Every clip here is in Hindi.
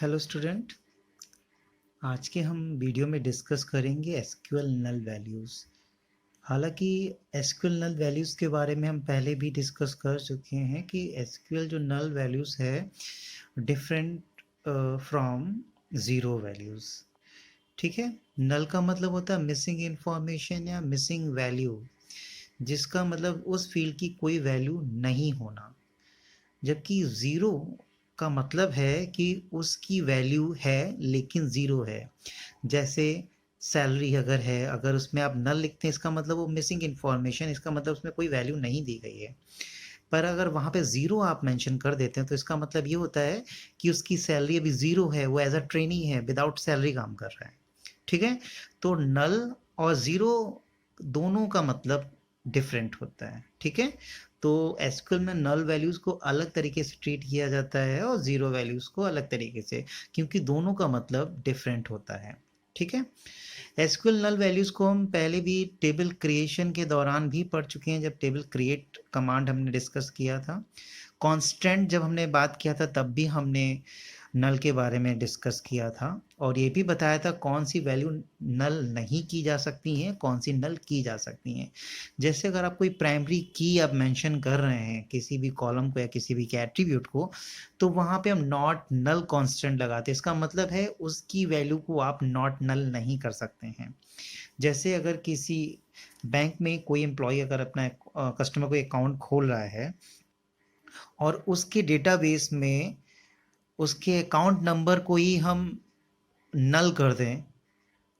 Hello student. आज के हम वीडियो में डिस्कस करेंगे एसक्यूएल नल वैल्यूज़। हालांकि एसक्यूएल नल वैल्यूज़ के बारे में हम पहले भी डिस्कस कर चुके हैं कि एसक्यूएल जो नल वैल्यूज़ है डिफरेंट फ्रॉम ज़ीरो वैल्यूज़। ठीक है, नल का मतलब होता है मिसिंग इंफॉर्मेशन या मिसिंग वैल्यू, जिसका मतलब उस फील्ड की कोई वैल्यू नहीं होना। जबकि ज़ीरो का मतलब है कि उसकी वैल्यू है लेकिन ज़ीरो है। जैसे सैलरी अगर है, अगर उसमें आप नल लिखते हैं इसका मतलब वो मिसिंग इन्फॉर्मेशन, इसका मतलब उसमें कोई वैल्यू नहीं दी गई है। पर अगर वहाँ पे ज़ीरो आप मेंशन कर देते हैं तो इसका मतलब ये होता है कि उसकी सैलरी अभी ज़ीरो है, वो एज अ ट्रेनी है, विदाउट सैलरी काम कर रहा है। ठीक है, तो नल और ज़ीरो दोनों का मतलब डिफरेंट होता है। ठीक है, तो एसक्यूएल में नल वैल्यूज़ को अलग तरीके से ट्रीट किया जाता है और ज़ीरो वैल्यूज़ को अलग तरीके से, क्योंकि दोनों का मतलब डिफरेंट होता है। ठीक है, एसक्यूएल नल वैल्यूज़ को हम पहले भी टेबल क्रिएशन के दौरान भी पढ़ चुके हैं, जब टेबल क्रिएट कमांड हमने डिस्कस किया था। कांस्टेंट जब हमने बात किया था तब भी हमने नल के बारे में डिस्कस किया था और ये भी बताया था कौन सी वैल्यू नल नहीं की जा सकती हैं, कौन सी नल की जा सकती हैं। जैसे अगर आप कोई प्राइमरी की आप मेंशन कर रहे हैं किसी भी कॉलम को या किसी भी एट्रीब्यूट को, तो वहाँ पे हम नॉट नल कांस्टेंट लगाते हैं। इसका मतलब है उसकी वैल्यू को आप नॉट नल नहीं कर सकते हैं। जैसे अगर किसी बैंक में कोई एम्प्लॉय अगर अपना कस्टमर को अकाउंट खोल रहा है और उसके डेटाबेस में उसके अकाउंट नंबर को ही हम नल कर दें,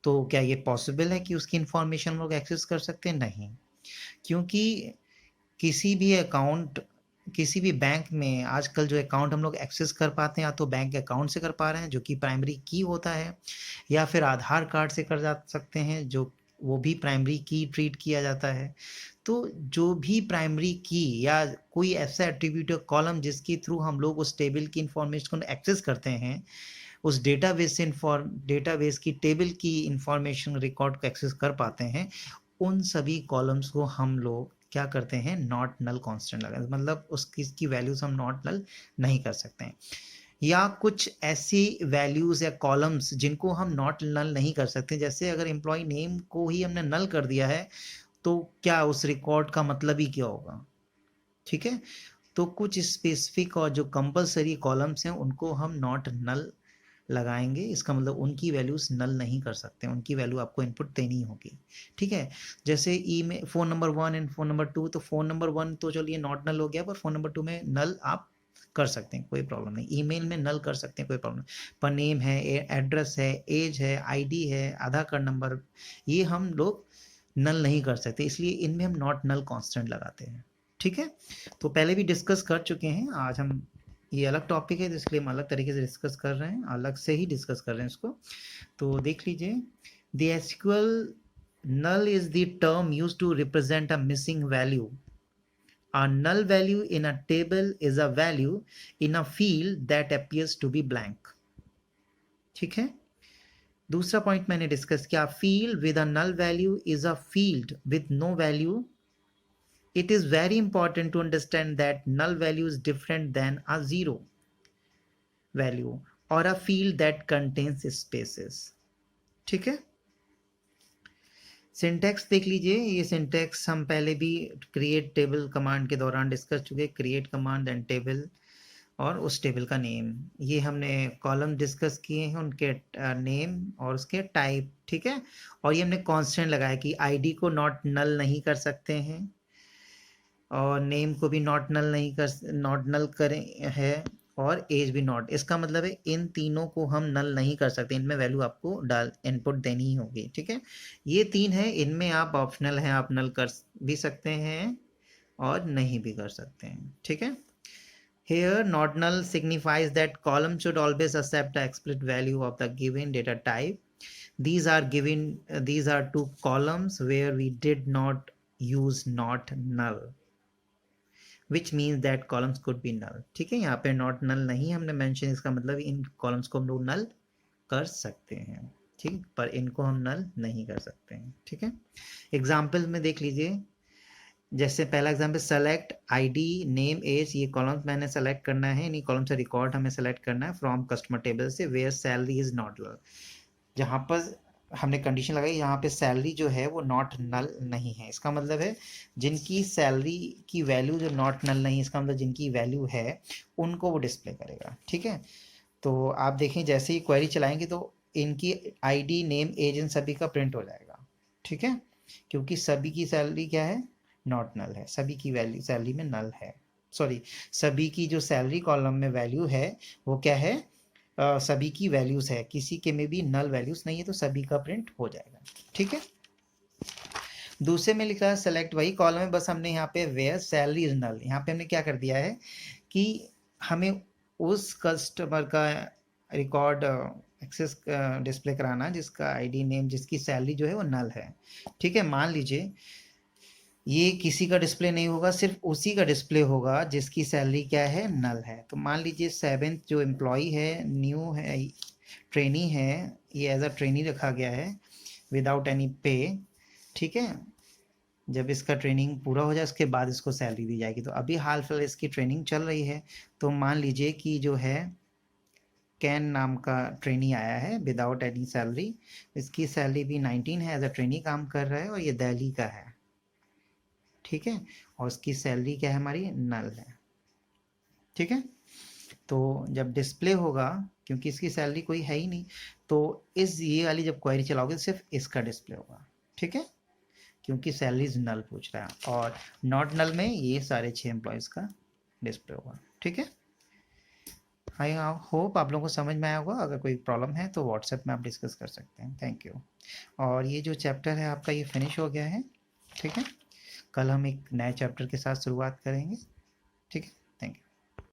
तो क्या ये पॉसिबल है कि उसकी इंफॉर्मेशन लोग एक्सेस कर सकते हैं? नहीं, क्योंकि किसी भी अकाउंट, किसी भी बैंक में आजकल जो अकाउंट हम लोग एक्सेस कर पाते हैं या तो बैंक अकाउंट से कर पा रहे हैं जो कि प्राइमरी की होता है, या फिर आधार कार्ड से कर जा सकते हैं जो वो भी प्राइमरी की ट्रीट किया जाता है। तो जो भी प्राइमरी की या कोई ऐसा एट्रीब्यूट या कॉलम जिसके थ्रू हम लोग उस टेबल की इंफॉर्मेशन को एक्सेस करते हैं, उस डेटाबेस से डेटाबेस की टेबल की इंफॉर्मेशन रिकॉर्ड को एक्सेस कर पाते हैं, उन सभी कॉलम्स को हम लोग क्या करते हैं, नॉट नल कांस्टेंट लगाते हैं। मतलब उसकी की वैल्यूज हम नॉट नल नहीं कर सकते हैं। या कुछ ऐसी वैल्यूज या कॉलम्स जिनको हम नॉट नल नहीं कर सकते, जैसे अगर एम्प्लॉय नेम को ही हमने नल कर दिया है तो क्या उस रिकॉर्ड का मतलब ही क्या होगा? ठीक है, तो कुछ स्पेसिफिक और जो कंपलसरी कॉलम्स हैं उनको हम नॉट नल लगाएंगे। इसका मतलब उनकी वैल्यूज नल नहीं कर सकते, उनकी वैल्यू आपको इनपुट देनी होगी। ठीक है, जैसे ई में phone number 1 and phone number 2, तो फ़ोन नंबर 1 तो चलिए नॉट नल हो गया, पर फ़ोन नंबर 2 में नल आप कर सकते हैं, कोई प्रॉब्लम नहीं। ईमेल में नल कर सकते हैं, कोई प्रॉब्लम नहीं। पर नेम है, एड्रेस है, एज है, आईडी है, आधार कार्ड नंबर, ये हम लोग नल नहीं कर सकते, इसलिए इनमें हम नॉट नल कांस्टेंट लगाते हैं। ठीक है, तो पहले भी डिस्कस कर चुके हैं, आज हम ये अलग टॉपिक है तो इसलिए हम अलग तरीके से डिस्कस कर रहे हैं, अलग से ही डिस्कस कर रहे हैं इसको। तो देख लीजिए, the SQL null is the term used to represent a missing value. A null value in a table is a value in a field that appears to be blank. ठीक है, दूसरा पॉइंट मैंने डिस्कस किया, field with a null value is a field with no value. It is very important to understand that null value is different than a zero value or a field that contains spaces. ठीक है, सिंटैक्स देख लीजिए, ये सिंटैक्स हम पहले भी क्रिएट टेबल कमांड के दौरान डिस्कस चुके, क्रिएट कमांड एंड टेबल और उस टेबल का नेम, ये हमने कॉलम डिस्कस किए हैं, उनके नेम और उसके टाइप। ठीक है, और ये हमने कांस्टेंट लगाया कि आईडी को नॉट नल नहीं कर सकते हैं और नेम को भी नॉट नल नहीं कर, नॉट नल करें है, और एज भी नॉट। इसका मतलब है इन तीनों को हम नल नहीं कर सकते, इनमें वैल्यू आपको डाल इनपुट देनी ही होगी। ठीक है, ये तीन है, इनमें आप ऑप्शनल हैं, आप नल कर भी सकते हैं और नहीं भी कर सकते हैं। ठीक है, here not null signifies that column should always accept the explicit value of the given data type. These are two columns where we did not use not null, which means that columns could be null. ठीक है, यहाँ पे नॉट नल नहीं हमने मेंशन, इसका मतलब इन कॉलम्स को हम लोग नल कर सकते हैं। ठीक, पर इनको हम नल नहीं कर सकते हैं। ठीक है, एग्जाम्पल में देख लीजिए, जैसे पहला example, select ID name age, ये कॉलम मैंने सेलेक्ट करना है, इन्हीं कॉलम से रिकॉर्ड हमें सेलेक्ट करना है फ्रॉम कस्टमर टेबल से, where salary is not null. जहाँ पर हमने कंडीशन लगाई, यहाँ पे सैलरी जो है वो नॉट नल नहीं है, इसका मतलब है जिनकी सैलरी की वैल्यू जो नॉट नल नहीं है, इसका मतलब जिनकी वैल्यू है उनको वो डिस्प्ले करेगा। ठीक है, तो आप देखें जैसे ही क्वेरी चलाएंगे तो इनकी आईडी नेम एज इन सभी का प्रिंट हो जाएगा। ठीक है, क्योंकि सभी की सैलरी क्या है, नॉट नल है, सभी की वैल्यू सैलरी में नल है, सॉरी सभी की जो सैलरी कॉलम में वैल्यू है वो क्या है, सभी की वैल्यूज है, किसी के में भी नल वैल्यूज नहीं है, तो सभी का प्रिंट हो जाएगा। ठीक है, दूसरे में लिखा है सेलेक्ट, वही कॉलम है, बस हमने यहाँ पे वेयर सैलरी इज नल, यहाँ पे हमने क्या कर दिया है कि हमें उस कस्टमर का रिकॉर्ड एक्सेस डिस्प्ले कराना जिसका आईडी नेम, जिसकी सैलरी जो है वो नल है। ठीक है, मान लीजिए ये किसी का डिस्प्ले नहीं होगा, सिर्फ उसी का डिस्प्ले होगा जिसकी सैलरी क्या है, नल है। तो मान लीजिए 7th जो एम्प्लॉय है, न्यू है, ट्रेनी है, ये एज अ ट्रेनी रखा गया है विदाउट एनी पे। ठीक है, जब इसका ट्रेनिंग पूरा हो जाए उसके बाद इसको सैलरी दी जाएगी। तो अभी हाल फिलहाल इसकी ट्रेनिंग चल रही है, तो मान लीजिए कि जो है कैन नाम का ट्रेनी आया है विदाउट एनी सैलरी, इसकी सैलरी भी 19 है, एज अ ट्रेनी काम कर रहा है और ये दिल्ली का है। ठीक है, और उसकी सैलरी क्या है, हमारी नल है। ठीक है, तो जब डिस्प्ले होगा, क्योंकि इसकी सैलरी कोई है ही नहीं, तो इस ये वाली जब क्वेरी चलाओगे तो सिर्फ इसका डिस्प्ले होगा। ठीक है, क्योंकि सैलरीज नल पूछ रहा है, और नॉट नल में ये सारे 6 एम्प्लॉयज़ का डिस्प्ले होगा। ठीक है, आई होप आप लोगों को समझ में आया होगा। अगर कोई प्रॉब्लम है तो व्हाट्सएप में आप डिस्कस कर सकते हैं। Thank you. और ये जो चैप्टर है आपका ये फिनिश हो गया है। ठीक है, कल हम एक नए चैप्टर के साथ शुरुआत करेंगे। ठीक है।